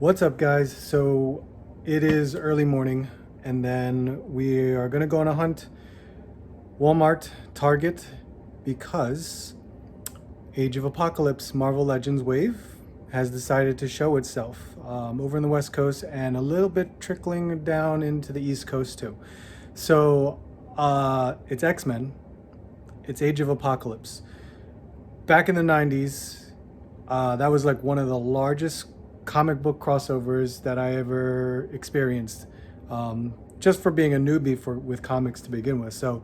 What's up, guys? So it is early morning, and then we are gonna go on a hunt. Walmart, Target, because Age of Apocalypse Marvel Legends Wave has decided to show itself over in the West Coast and a little bit trickling down into the East Coast too. So it's X-Men, it's Age of Apocalypse. Back in the 90s, that was like one of the largest comic book crossovers that I ever experienced, just for being a newbie with comics to begin with. So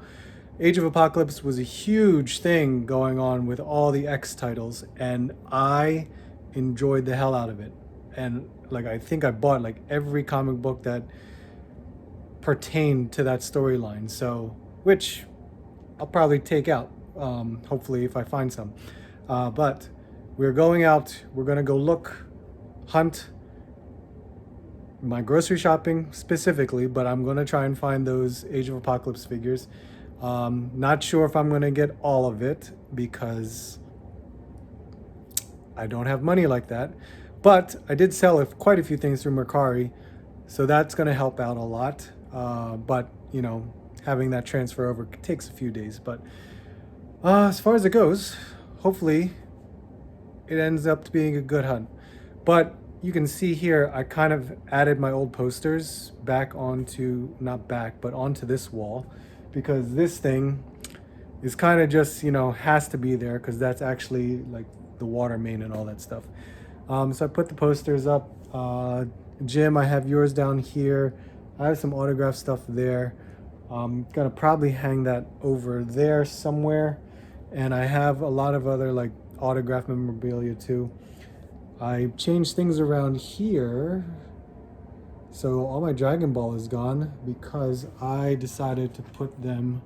Age of Apocalypse was a huge thing going on with all the X titles, and I enjoyed the hell out of it. And like, I think I bought like every comic book that pertained to that storyline, so which I'll probably take out, hopefully, if I find some. But we're going out, we're gonna go look, hunt, my grocery shopping specifically, but I'm gonna try and find those Age of Apocalypse figures. Not sure if I'm gonna get all of it because I don't have money like that, but I did sell quite a few things through Mercari, so that's gonna help out a lot. But you know, having that transfer over takes a few days. But as far as it goes, hopefully it ends up being a good hunt. But you can see here, I kind of added my old posters back onto, not back, but onto this wall, because this thing is kind of just, you know, has to be there because that's actually like the water main and all that stuff. So I put the posters up. Jim, I have yours down here. I have some autograph stuff there. I'm gonna probably hang that over there somewhere. And I have a lot of other like autograph memorabilia too. I changed things around here. So all my Dragon Ball is gone because I decided to put them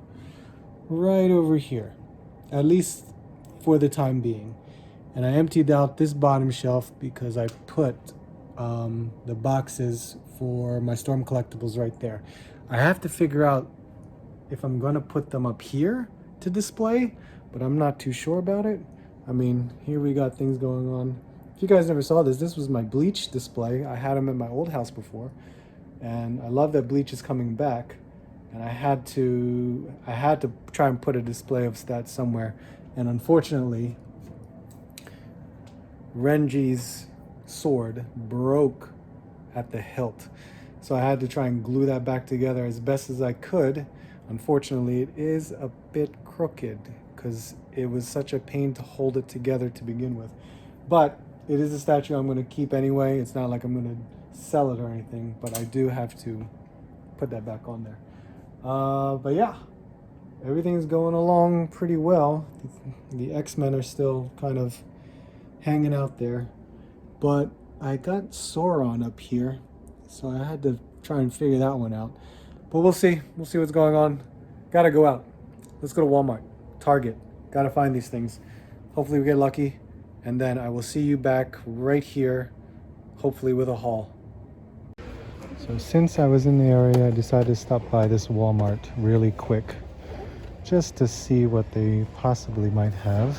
right over here, at least for the time being. And I emptied out this bottom shelf because I put the boxes for my Storm Collectibles right there. I have to figure out if I'm gonna put them up here to display, but I'm not too sure about it. I mean, here we got things going on. If you guys never saw this was my Bleach display. I had them at my old house before, and I love that Bleach is coming back. And I had to try and put a display of that somewhere, and unfortunately, Renji's sword broke at the hilt, so I had to try and glue that back together as best as I could. Unfortunately, it is a bit crooked because it was such a pain to hold it together to begin with. But it is a statue I'm going to keep anyway. It's not like I'm going to sell it or anything, but I do have to put that back on there. But yeah, everything's going along pretty well. The X-Men are still kind of hanging out there, but I got Sauron up here, so I had to try and figure that one out. But we'll see what's going on. Gotta go out. Let's go to Walmart, Target. Gotta find these things. Hopefully we get lucky, and then I will see you back right here, hopefully with a haul. So since I was in the area, I decided to stop by this Walmart really quick, just to see what they possibly might have,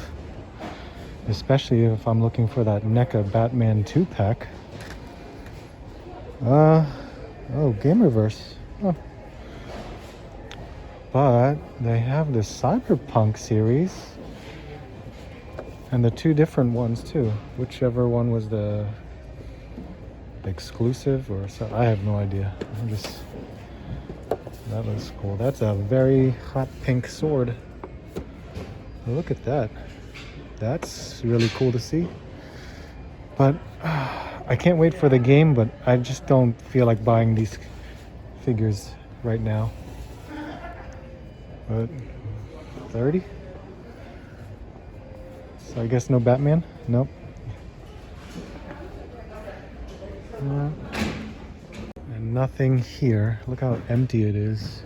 especially if I'm looking for that NECA Batman 2-pack. Oh, Gamerverse. Oh. But they have the Cyberpunk series and the two different ones too. Whichever one was the exclusive or so, I have no idea. That looks cool. That's a very hot pink sword. Look at that. That's really cool to see. But I can't wait for the game, but I just don't feel like buying these figures right now. But 30? So I guess no Batman? Nope. And nothing here. Look how empty it is.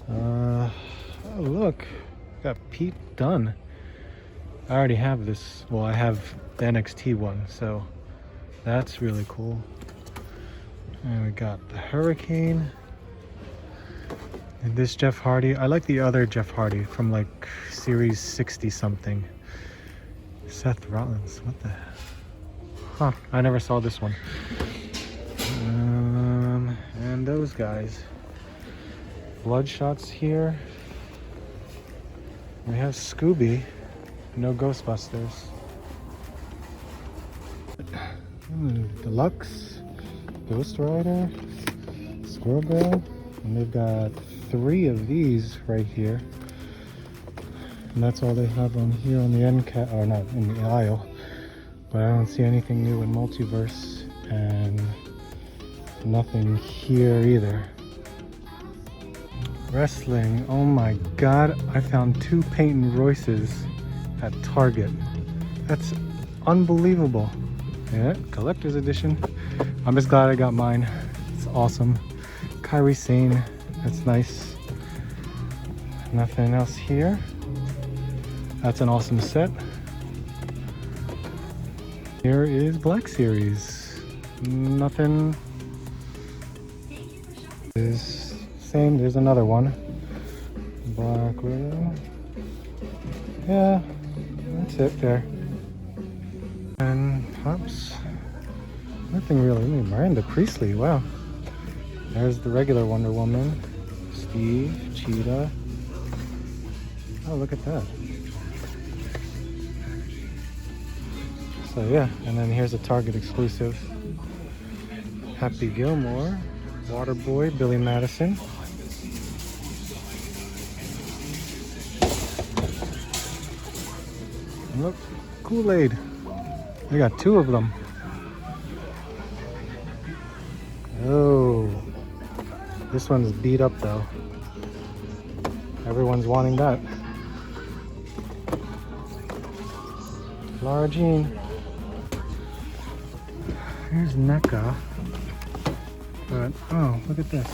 Oh look, got Pete Dunne. I already have this. Well, I have the NXT one, so that's really cool. And we got the Hurricane. And this Jeff Hardy. I like the other Jeff Hardy from like series 60 something. Seth Rollins, what the hell? Huh, I never saw this one. And those guys. Bloodshots here. We have Scooby. No Ghostbusters. Deluxe. Ghost Rider. Squirrel Girl. And they've got 3 of these right here. And that's all they have on here on the end cap, or not in the aisle. But I don't see anything new in Multiverse, and nothing here either. Wrestling, oh my god, I found 2 Peyton Royces at Target. That's unbelievable. Yeah, collector's edition. I'm just glad I got mine. It's awesome. Kyrie Sane, that's nice. Nothing else here. That's an awesome set. Here is Black Series. Nothing. Is same. There's another one. Black Widow. Yeah, that's it there. And Pops. Nothing really. Miranda Priestley. Wow. There's the regular Wonder Woman. Steve, Cheetah. Oh, look at that. So yeah, and then here's a Target exclusive. Happy Gilmore, Waterboy, Billy Madison. And look, Kool-Aid. They got 2 of them. Oh, this one's beat up though. Everyone's wanting that. Lara Jean. Here's NECA. But, oh, look at this.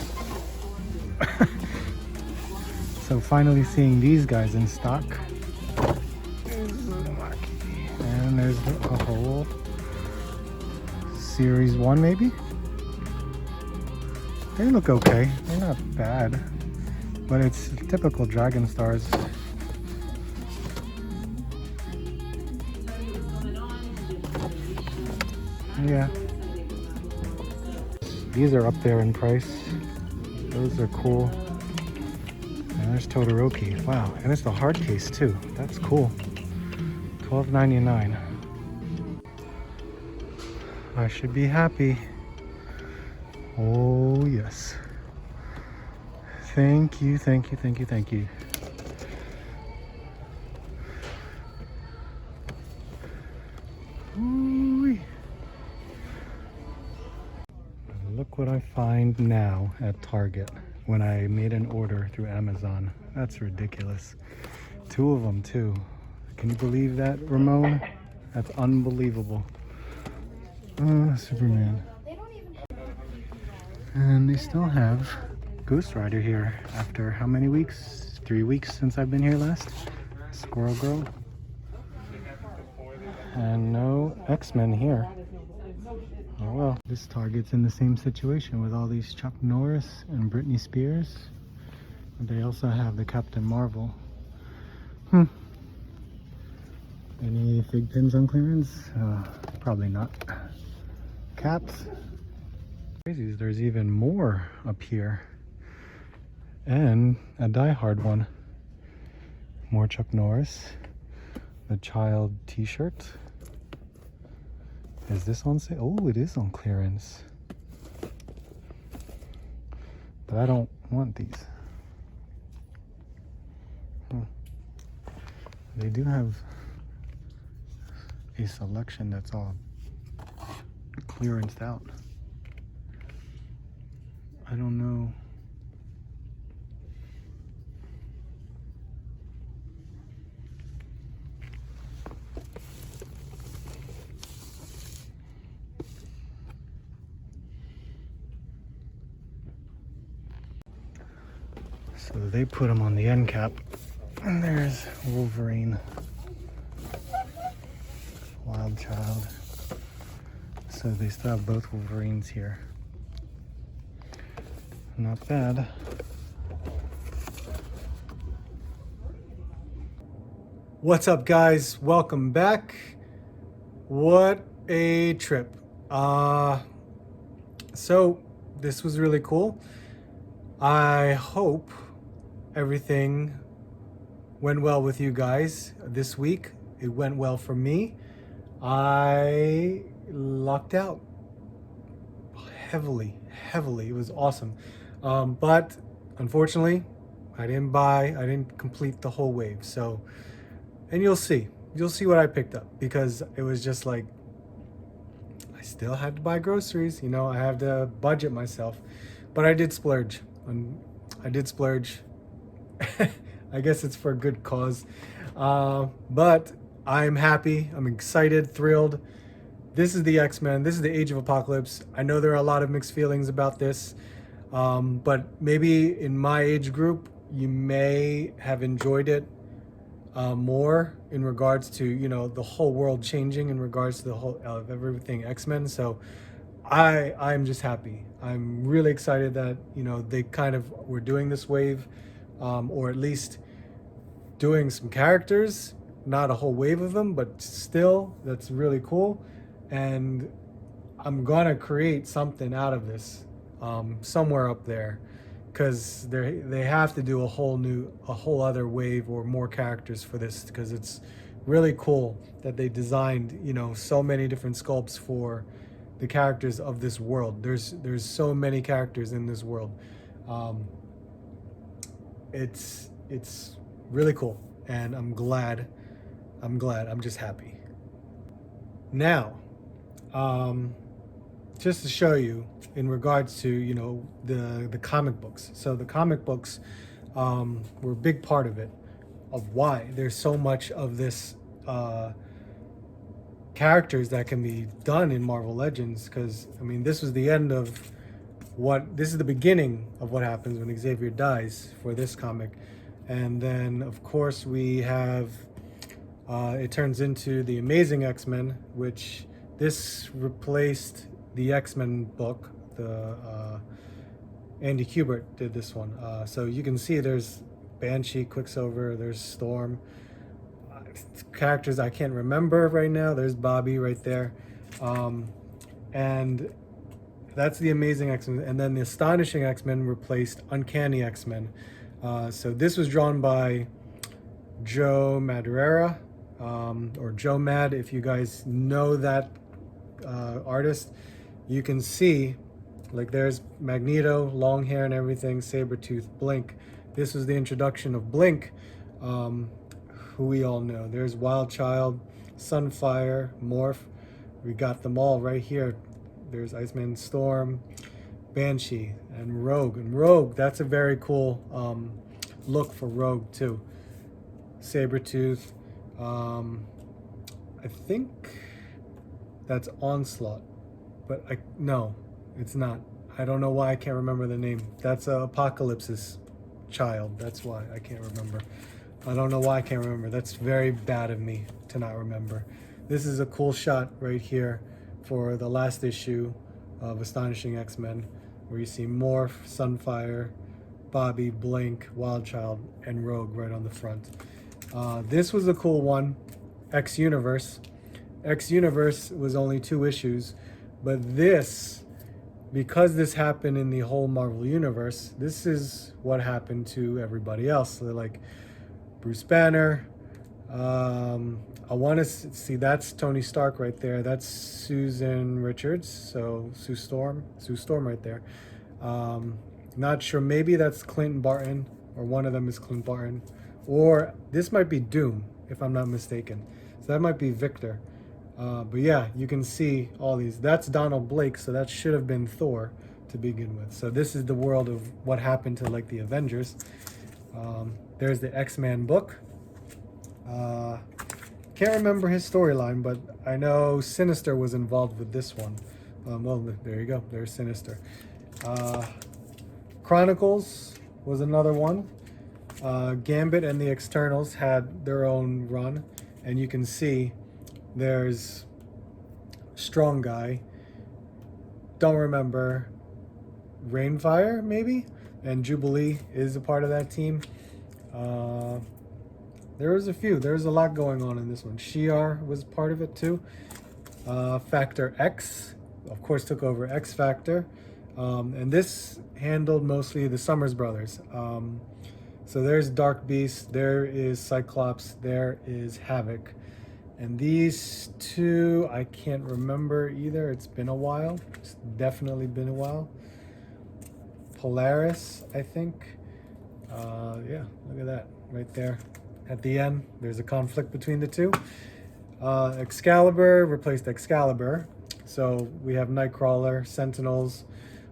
So finally seeing these guys in stock. And there's a whole Series 1 maybe? They look okay. They're not bad. But it's typical Dragon Stars. Yeah. These are up there in price. Those are cool. And there's Todoroki. Wow. And it's the hard case too. That's cool. $12.99. I should be happy. Oh yes. Thank you, thank you, thank you, thank you. Ooh-wee. Look what I find now at Target when I made an order through Amazon. That's ridiculous. 2 of them too. Can you believe that, Ramon? That's unbelievable. Superman. And they still have Ghost Rider here after how many weeks? 3 weeks since I've been here last. Squirrel Girl. And no X-Men here. Oh well. This Target's in the same situation with all these Chuck Norris and Britney Spears. They also have the Captain Marvel. Any fig pins on clearance? Probably not. Caps. Crazy, there's even more up here. And a Die Hard one. More Chuck Norris. The child t-shirt. Is this on sale? Oh, it is on clearance. But I don't want these. They do have a selection that's all clearanced out. I don't know. So they put them on the end cap. And there's Wolverine. Wild Child. So they still have both Wolverines here. Not bad. What's up, guys? Welcome back. What A trip. So this was really cool. I hope everything went well with you guys this week. It went well for me. I lucked out heavily. It was awesome. But unfortunately, I didn't complete the whole wave. So, and you'll see what I picked up, because it was just like, I still had to buy groceries. You know, I have to budget myself, but I did splurge. I did splurge. I guess it's for a good cause. But I'm happy. I'm excited, thrilled. This is the X-Men. This is the Age of Apocalypse. I know there are a lot of mixed feelings about this. But maybe in my age group, you may have enjoyed it more in regards to, you know, the whole world changing in regards to the whole of everything X-Men. So I'm just happy. I'm really excited that, you know, they kind of were doing this wave, or at least doing some characters, not a whole wave of them, but still, that's really cool. And I'm gonna create something out of this, somewhere up there, because they have to do a whole other wave or more characters for this, because it's really cool that they designed, you know, so many different sculpts for the characters of this world. There's so many characters in this world. It's really cool, and I'm glad. I'm just happy. Now, just to show you in regards to, you know, the comic books. So the comic books were a big part of it, of why there's so much of this characters that can be done in Marvel Legends. Because I mean, this is the beginning of what happens when Xavier dies for this comic. And then of course we have it turns into the Amazing X-Men, which this replaced the X-Men book. The Andy Kubert did this one. So you can see there's Banshee, Quicksilver, there's Storm. Characters I can't remember right now. There's Bobby right there. And that's the Amazing X-Men. And then the Astonishing X-Men replaced Uncanny X-Men. So this was drawn by Joe Madureira, or Joe Mad, if you guys know that artist. You can see, like, there's Magneto, long hair and everything, Sabretooth, Blink. This was the introduction of Blink, who we all know. There's Wild Child, Sunfire, Morph. We got them all right here. There's Iceman, Storm, Banshee, and Rogue. And Rogue, that's a very cool look for Rogue too. Sabretooth. I think that's Onslaught, but no, it's not. I don't know why I can't remember the name. That's Apocalypse's child. That's why I can't remember. I don't know why I can't remember. That's very bad of me to not remember. This is a cool shot right here for the last issue of Astonishing X-Men, where you see Morph, Sunfire, Bobby, Blink, Wildchild, and Rogue right on the front. This was a cool one, X-Universe. X-Universe was only 2 issues, but this, because this happened in the whole Marvel Universe, this is what happened to everybody else. So like Bruce Banner, I want to see, that's Tony Stark right there. That's Susan Richards, so Sue Storm right there. Not sure, maybe that's Clint Barton, or one of them is Clint Barton, or this might be Doom, if I'm not mistaken. So that might be Victor. But yeah, you can see all these. That's Donald Blake, so that should have been Thor to begin with. So this is the world of what happened to like the Avengers. There's the X-Men book. Can't remember his storyline, but I know Sinister was involved with this one. Well, there you go. There's Sinister. Chronicles was another one. Gambit and the Externals had their own run, and you can see there's Strong Guy. Don't remember. Rainfire, maybe? And Jubilee is a part of that team. There was a few. There's a lot going on in this one. Shi'ar was part of it too. Factor X, of course, took over X Factor. And this handled mostly the Summers brothers. So there's Dark Beast, there is Cyclops, there is Havoc. And these two, I can't remember either. It's been a while. It's definitely been a while. Polaris, I think. Yeah, look at that right there. At the end, there's a conflict between the two. Excalibur replaced Excalibur. So we have Nightcrawler, Sentinels.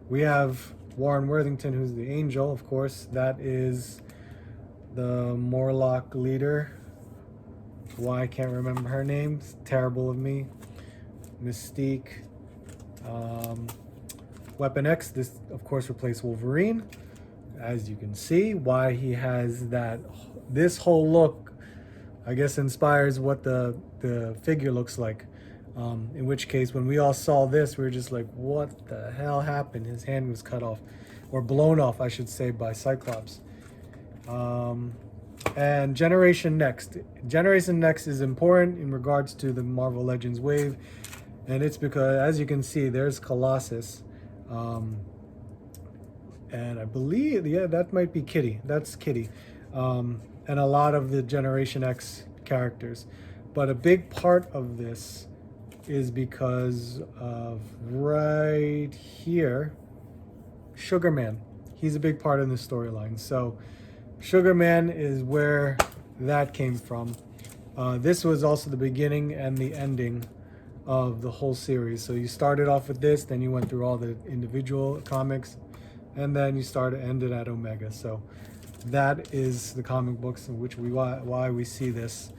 We have Warren Worthington, who's the Angel, of course. That is the Morlock leader. Why I can't remember her name. It's terrible of me. Mystique. Weapon X, this of course replaced Wolverine. As you can see, why he has that, this whole look, I guess, inspires what the figure looks like. In which case, when we all saw this, we were just like, what the hell happened? His hand was cut off, or blown off, I should say, by Cyclops. And Generation Next. Generation Next is important in regards to the Marvel Legends wave. And it's because, as you can see, there's Colossus. And I believe, yeah, that might be Kitty. That's Kitty. And a lot of the Generation X characters. But a big part of this is because of right here, Sugar Man. He's a big part in the storyline. So Sugar Man is where that came from. This was also the beginning and the ending of the whole series. So you started off with this, then you went through all the individual comics, and then you ended at Omega. So that is the comic books in which why we see this,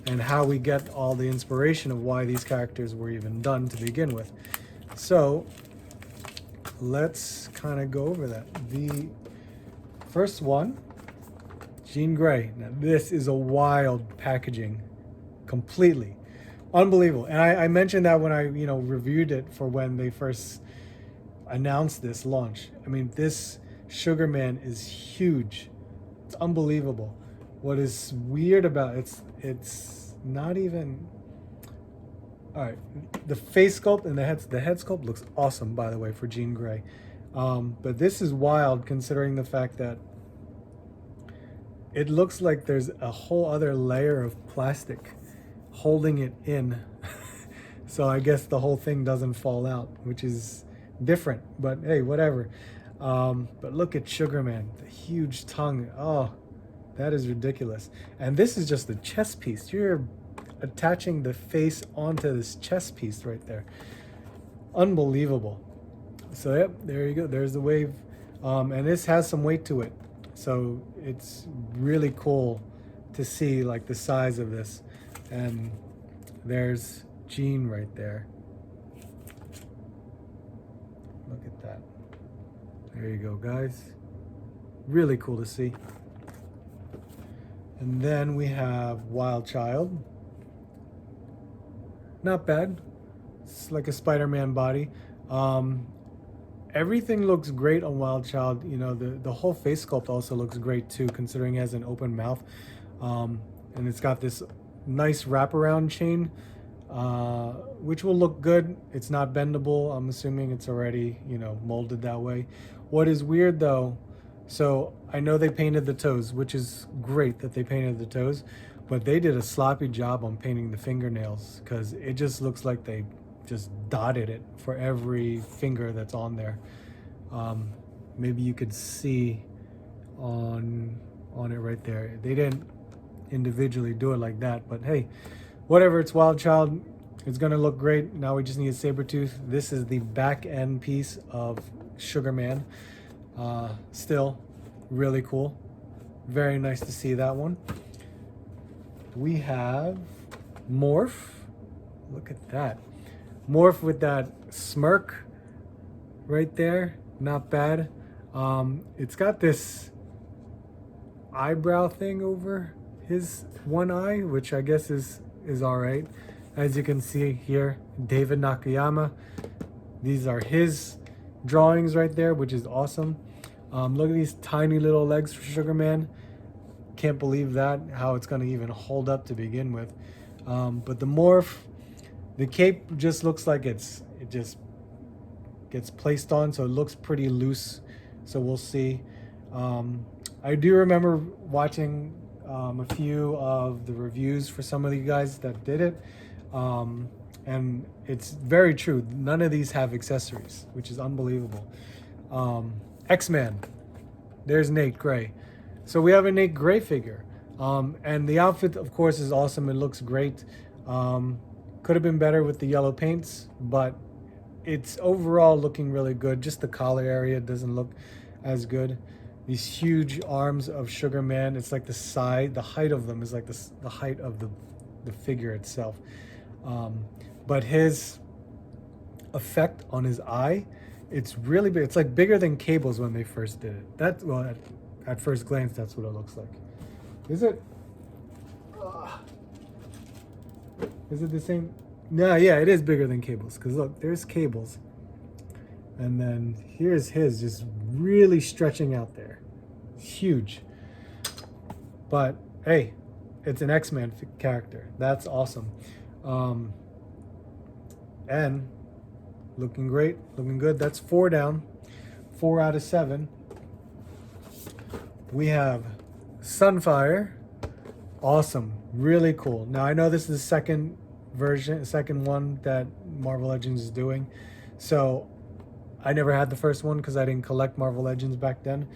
and how we get all the inspiration of why these characters were even done to begin with. So let's kind of go over that. The first one, Jean Grey. Now this is a wild packaging, completely unbelievable. And I mentioned that when I reviewed it for when they first announced this launch. I mean, this Sugar Man is huge. It's unbelievable. What is weird about it's not even, all right, the face sculpt and the head sculpt looks awesome, by the way, for Jean Grey. But this is wild considering the fact that it looks like there's a whole other layer of plastic holding it in. So I guess the whole thing doesn't fall out, which is different, but hey, whatever. But look at Sugar Man, the huge tongue. Oh, that is ridiculous. And this is just the chest piece. You're attaching the face onto this chest piece right there. Unbelievable. So yep, there you go. There's the wave. And this has some weight to it. So it's really cool to see like the size of this. And there's Jean right there. Look at that. There you go, guys. Really cool to see. And then we have Wild Child. Not bad. It's like a Spider-Man body. Everything looks great on Wild Child. The whole face sculpt also looks great too, considering it has an open mouth. And it's got this nice wraparound chain, which will look good. It's not bendable. I'm assuming it's already, molded that way. What is weird though, so I know they painted the toes, which is great that they painted the toes, but they did a sloppy job on painting the fingernails, because it just looks like they just dotted it for every finger that's on there. Maybe you could see on it right there. They didn't individually do it like that, but hey, whatever. It's Wild Child. It's gonna look great. Now we just need a Sabretooth. This is the back end piece of Sugar Man. Still really cool. Very nice to see that one. We have Morph. Look at that. Morph with that smirk right there. Not bad. It's got this eyebrow thing over his one eye, which I guess is all right. As you can see here, David Nakayama. These are his drawings right there, which is awesome. Look at these tiny little legs for Sugar Man. Can't believe that, how it's going to even hold up to begin with. But the Morph, The cape just looks like it just gets placed on, so it looks pretty loose. So we'll see. I do remember watching a few of the reviews for some of you guys that did it. And it's very true. None of these have accessories, which is unbelievable. X-Men. There's Nate Gray. So we have a Nate Gray figure. And the outfit, of course, is awesome. It looks great. Could have been better with the yellow paints, but it's overall looking really good. Just the collar area doesn't look as good. These huge arms of Sugar Man, it's like the height of them is like the height of the figure itself. But his effect on his eye, it's really big. It's like bigger than Cable's when they first did it. Well, at first glance, that's what it looks like. Is it? Is it the same? No, yeah, it is bigger than Cable's. Because look, there's Cable's. And then here's his, just really stretching out there. It's huge. But hey, it's an X-Men character. That's awesome. And looking great, looking good. That's 4 down, 4 out of 7. We have Sunfire. Awesome, really cool. Now I know this is the second one that Marvel Legends is doing. So I never had the first one because I didn't collect Marvel Legends back then.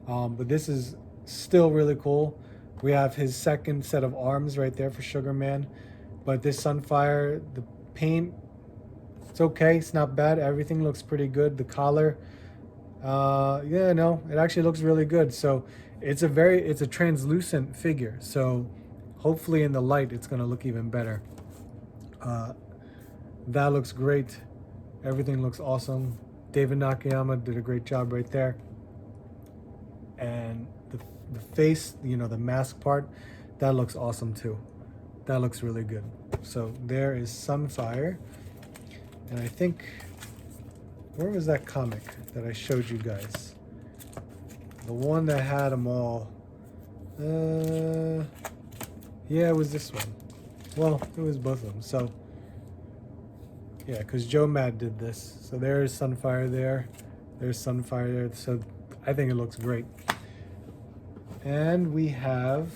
But this is still really cool. We have his second set of arms right there for Sugar Man. But this Sunfire, the paint, it's okay. It's not bad. Everything looks pretty good. The collar, yeah, no, it actually looks really good. So it's a translucent figure. So hopefully in the light, it's gonna look even better. That looks great. Everything looks awesome. David Nakayama did a great job right there. And the face, you know, the mask part, that looks awesome too. That looks really good. So there is Sunfire. And I think, where was that comic that I showed you guys? The one that had them all. Yeah, it was this one. Well, it was both of them. So yeah, because Joe Mad did this. So there's Sunfire there. There's Sunfire there. So I think it looks great. And we have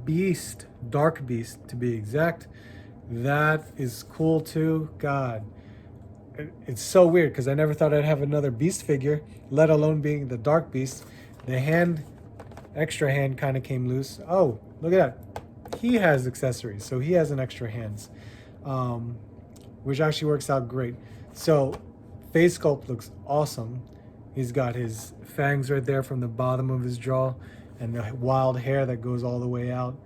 Beast, Dark Beast to be exact. That is cool too. God, it's so weird because I never thought I'd have another Beast figure, let alone being the Dark Beast. The hand, extra hand kind of came loose. Oh, look at that. He has accessories, so he has an extra hands, which actually works out great. So face sculpt looks awesome. He's got his fangs right there from the bottom of his jaw and the wild hair that goes all the way out.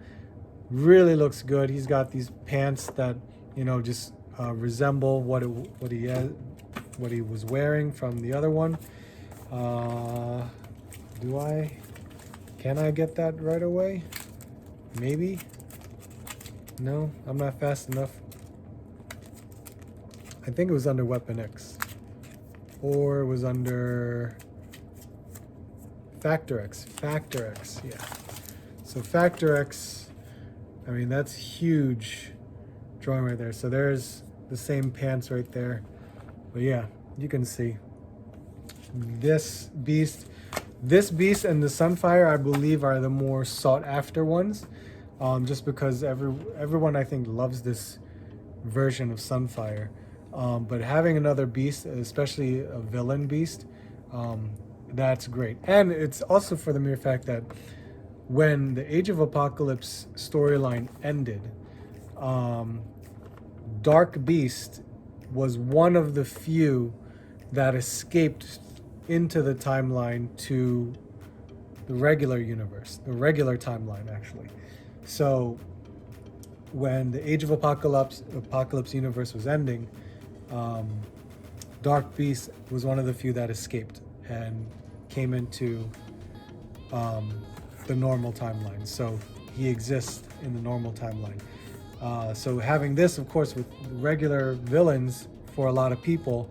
Really looks good. He's got these pants that, you know, just resemble what he was wearing from the other one. Can I get that right away? Maybe. No, I'm not fast enough. I think it was under Weapon X, or it was under Factor X. Factor X, yeah. So Factor X, I mean, that's huge drawing right there. So there's the same pants right there. But yeah, you can see this beast and the Sunfire, I believe, are the more sought after ones. Just because everyone I think loves this version of Sunfire. But having another beast, especially a villain beast, that's great. And it's also for the mere fact that when the Age of Apocalypse storyline ended, Dark Beast was one of the few that escaped into the timeline to the regular universe, the regular timeline actually. So when the Age of Apocalypse universe was ending, Dark Beast was one of the few that escaped and came into the normal timeline. So he exists in the normal timeline. So having this, of course, with regular villains, for a lot of people,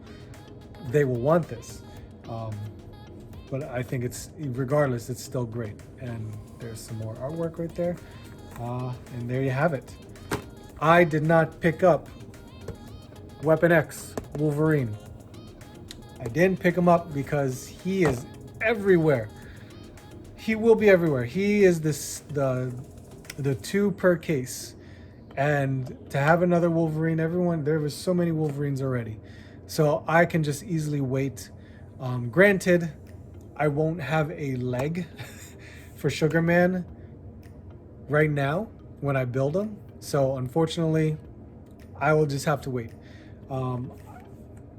they will want this. But I think regardless, it's still great. And there's some more artwork right there. And there you have it. I did not pick up Weapon X, Wolverine. I didn't pick him up because he is everywhere. He will be everywhere. He is the 2 per case. And to have another Wolverine, there was so many Wolverines already. So I can just easily wait. Granted, I won't have a leg for Sugar Man right now when I build him. So unfortunately, I will just have to wait.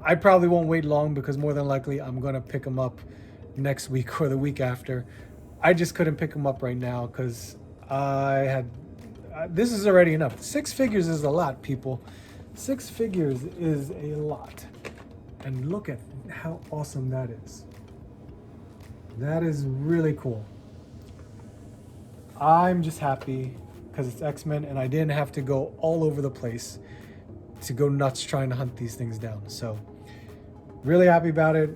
I probably won't wait long because more than likely I'm gonna pick him up next week or the week after. I just couldn't pick him up right now because this is already enough. 6 figures is a lot, people. 6 figures is a lot. And look at how awesome that is. That is really cool. I'm just happy because it's X-Men and I didn't have to go all over the place to go nuts trying to hunt these things down. So really happy about it.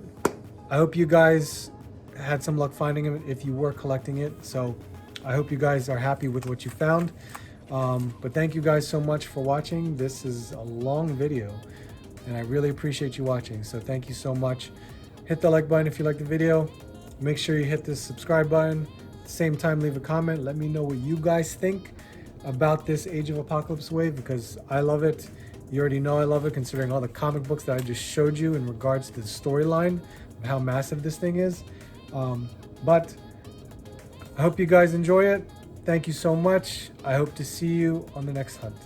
I hope you guys had some luck finding it if you were collecting it. So I hope you guys are happy with what you found. But thank you guys so much for watching. This is a long video and I really appreciate you watching. So thank you so much. Hit the like button if you like the video. Make sure you hit the subscribe button. At the same time, leave a comment. Let me know what you guys think about this Age of Apocalypse wave because I love it. You already know I love it considering all the comic books that I just showed you in regards to the storyline of how massive this thing is. But I hope you guys enjoy it. Thank you so much. I hope to see you on the next hunt.